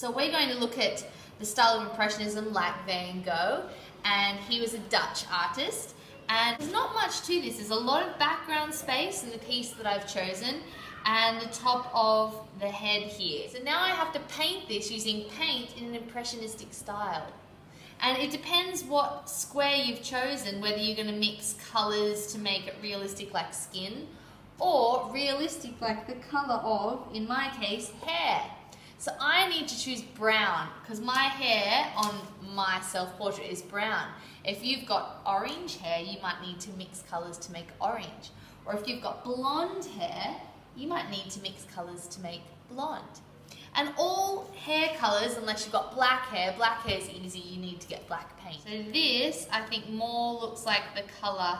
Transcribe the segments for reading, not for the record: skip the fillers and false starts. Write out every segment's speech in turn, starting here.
So we're going to look at the style of Impressionism like Van Gogh, and he was a Dutch artist. And there's not much to this. There's a lot of background space in the piece that I've chosen and the top of the head here. So now I have to paint this using paint in an impressionistic style. And it depends what square you've chosen, whether you're going to mix colours to make it realistic like skin or realistic like the colour of, in my case, hair. So I need to choose brown because my hair on my self-portrait is brown. If you've got orange hair, you might need to mix colours to make orange. Or if you've got blonde hair, you might need to mix colours to make blonde. And all hair colours, unless you've got black hair is easy, you need to get black paint. So this, I think, more looks like the colour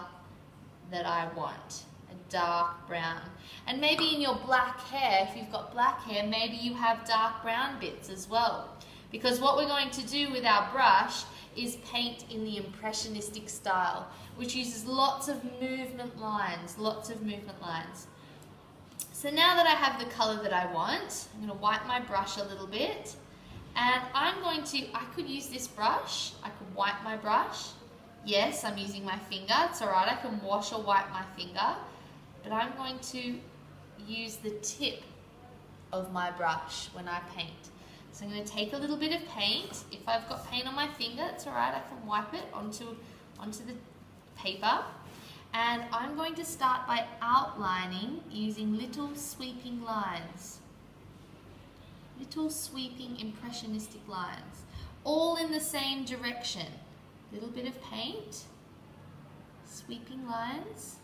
that I want, a dark brown. And maybe in your black hair, if you've got black hair, maybe you have dark brown bits as well. Because what we're going to do with our brush is paint in the impressionistic style, which uses lots of movement lines, So now that I have the colour that I want, I'm going to wipe my brush a little bit, and I could use this brush, I could wipe my brush. Yes, I'm using my finger, it's alright, I can wash or wipe my finger, but I'm going to use the tip of my brush when I paint. So I'm going to take a little bit of paint. If I've got paint on my finger, it's alright, I can wipe it onto the paper. And I'm going to start by outlining using little sweeping lines. Little sweeping impressionistic lines. All in the same direction. Little bit of paint. Sweeping lines.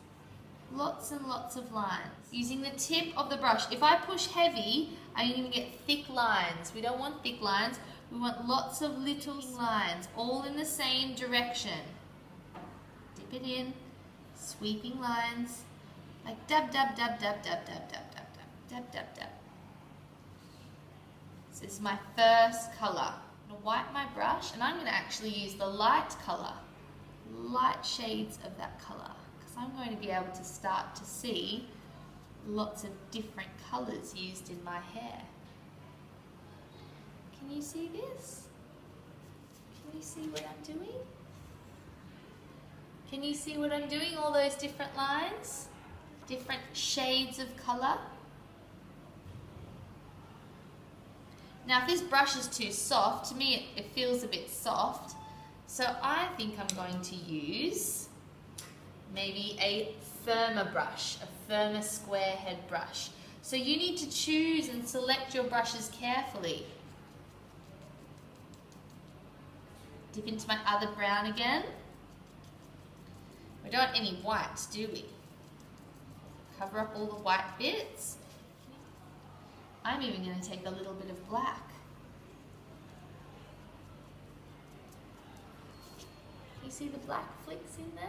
Lots and lots of lines. Using the tip of the brush. If I push heavy, I'm going to get thick lines. We don't want thick lines. We want lots of little lines, all in the same direction. Dip it in. Sweeping lines. Like dab, dab, dab, dab, dab, dab, dab, dab, dab, dab, dab, dab. So this is my first colour. I'm going to wipe my brush, and I'm going to actually use the light colour. Light shades of that colour. I'm going to be able to start to see lots of different colours used in my hair. Can you see this? Can you see what I'm doing? Can you see what I'm doing? All those different lines? Different shades of colour? Now if this brush is too soft, to me it feels a bit soft, so I think I'm going to use maybe a firmer brush, a firmer square head brush. So you need to choose and select your brushes carefully. Dip into my other brown again. We don't want any white, do we? Cover up all the white bits. I'm even going to take a little bit of black. You see the black flicks in there?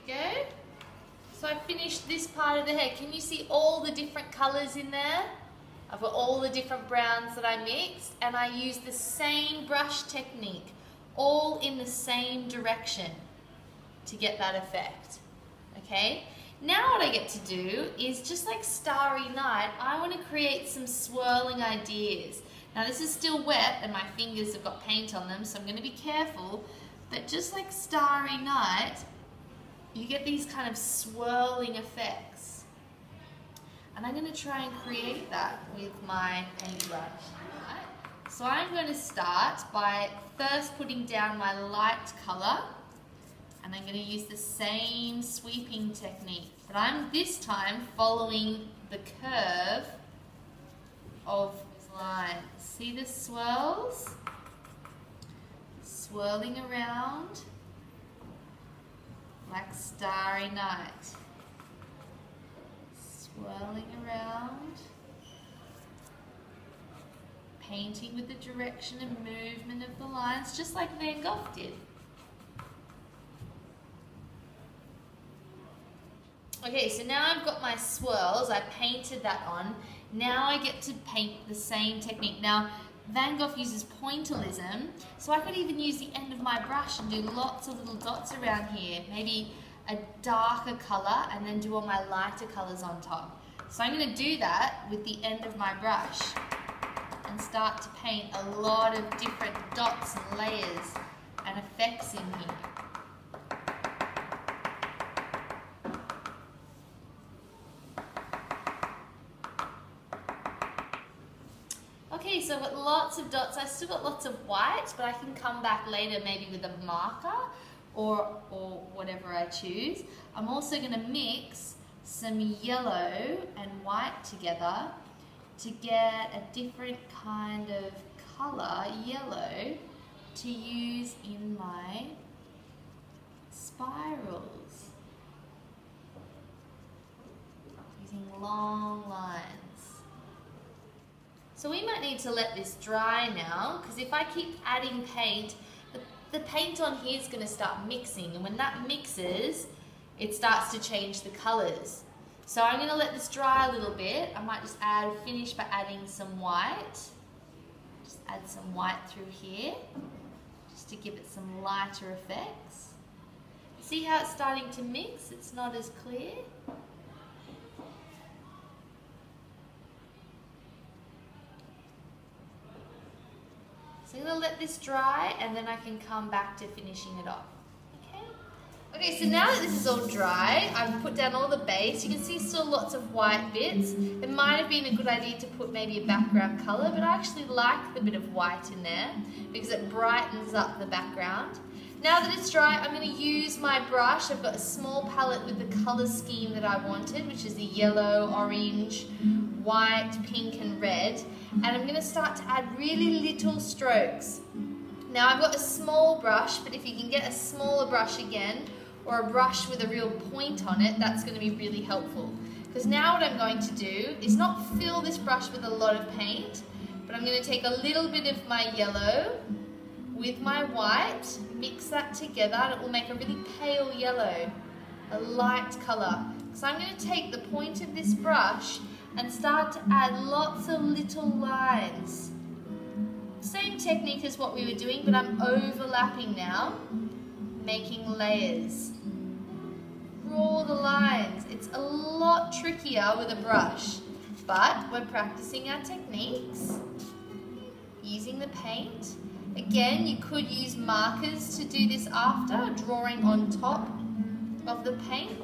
Go. So I finished this part of the hair. Can you see all the different colours in there? I've got all the different browns that I mixed, and I used the same brush technique, all in the same direction to get that effect. Okay? Now what I get to do is, just like Starry Night, I want to create some swirling ideas. Now this is still wet and my fingers have got paint on them, so I'm going to be careful, but just like Starry Night, you get these kind of swirling effects. And I'm going to try and create that with my paintbrush. Right. So I'm going to start by first putting down my light colour, and I'm going to use the same sweeping technique. But I'm this time following the curve of lines. See the swirls? Swirling around. Like Starry Night. Swirling around. Painting with the direction and movement of the lines, just like Van Gogh did. Okay, so now I've got my swirls, I painted that on. Now I get to paint the same technique. Now, Van Gogh uses pointillism, so I could even use the end of my brush and do lots of little dots around here. Maybe a darker colour and then do all my lighter colours on top. So I'm going to do that with the end of my brush and start to paint a lot of different dots and layers and effects in here. Okay, so I've got lots of dots. I've still got lots of white, but I can come back later maybe with a marker or whatever I choose. I'm also going to mix some yellow and white together to get a different kind of colour, yellow, to use in my spirals. Using long lines. So we might need to let this dry now, because if I keep adding paint, the paint on here is going to start mixing, and when that mixes, it starts to change the colours. So I'm going to let this dry a little bit. I might just finish by adding some white. Just add some white through here, just to give it some lighter effects. See how it's starting to mix? It's not as clear. So I'm going to let this dry and then I can come back to finishing it off. Okay, so now that this is all dry, I've put down all the base. You can see still lots of white bits. It might have been a good idea to put maybe a background colour, but I actually like the bit of white in there because it brightens up the background. Now that it's dry, I'm going to use my brush. I've got a small palette with the colour scheme that I wanted, which is the yellow, orange, white, pink and red. And I'm going to start to add really little strokes. Now I've got a small brush, but if you can get a smaller brush again, or a brush with a real point on it, that's going to be really helpful. Because now what I'm going to do is not fill this brush with a lot of paint, but I'm going to take a little bit of my yellow with my white, mix that together, and it will make a really pale yellow, a light colour. So I'm going to take the point of this brush and start to add lots of little lines. Same technique as what we were doing, but I'm overlapping now, making layers. Draw the lines. It's a lot trickier with a brush, but we're practicing our techniques, using the paint. Again, you could use markers to do this after, drawing on top of the paint,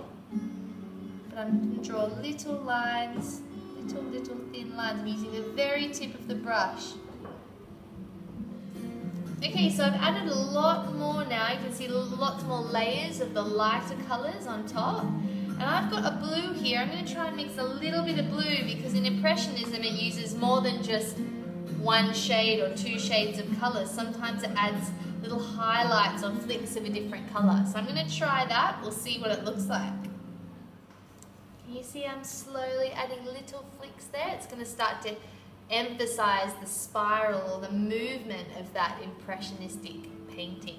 but I'm going to draw little lines, little thin lines. I'm using the very tip of the brush. Okay, so I've added a lot more now. You can see lots more layers of the lighter colours on top. And I've got a blue here. I'm going to try and mix a little bit of blue because in Impressionism it uses more than just one shade or two shades of colour. Sometimes it adds little highlights or flicks of a different colour. So I'm going to try that. We'll see what it looks like. Can you see I'm slowly adding little flicks there? It's going to start to emphasize the spiral or the movement of that impressionistic painting.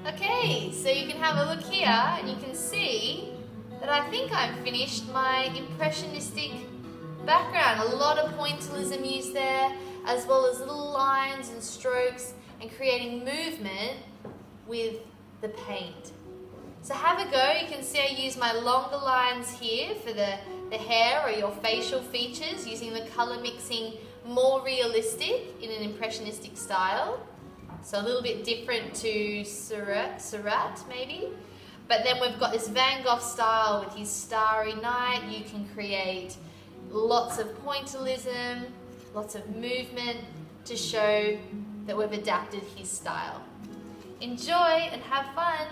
Okay, so you can have a look here and you can see that I think I've finished my impressionistic background. A lot of pointillism used there, as well as little lines and strokes and creating movement with the paint. So have a go. You can see I use my longer lines here for the hair or your facial features, using the colour mixing more realistic in an impressionistic style. So a little bit different to Surratt maybe. But then we've got this Van Gogh style with his Starry night. You can create lots of pointillism, lots of movement to show that we've adapted his style. Enjoy and have fun!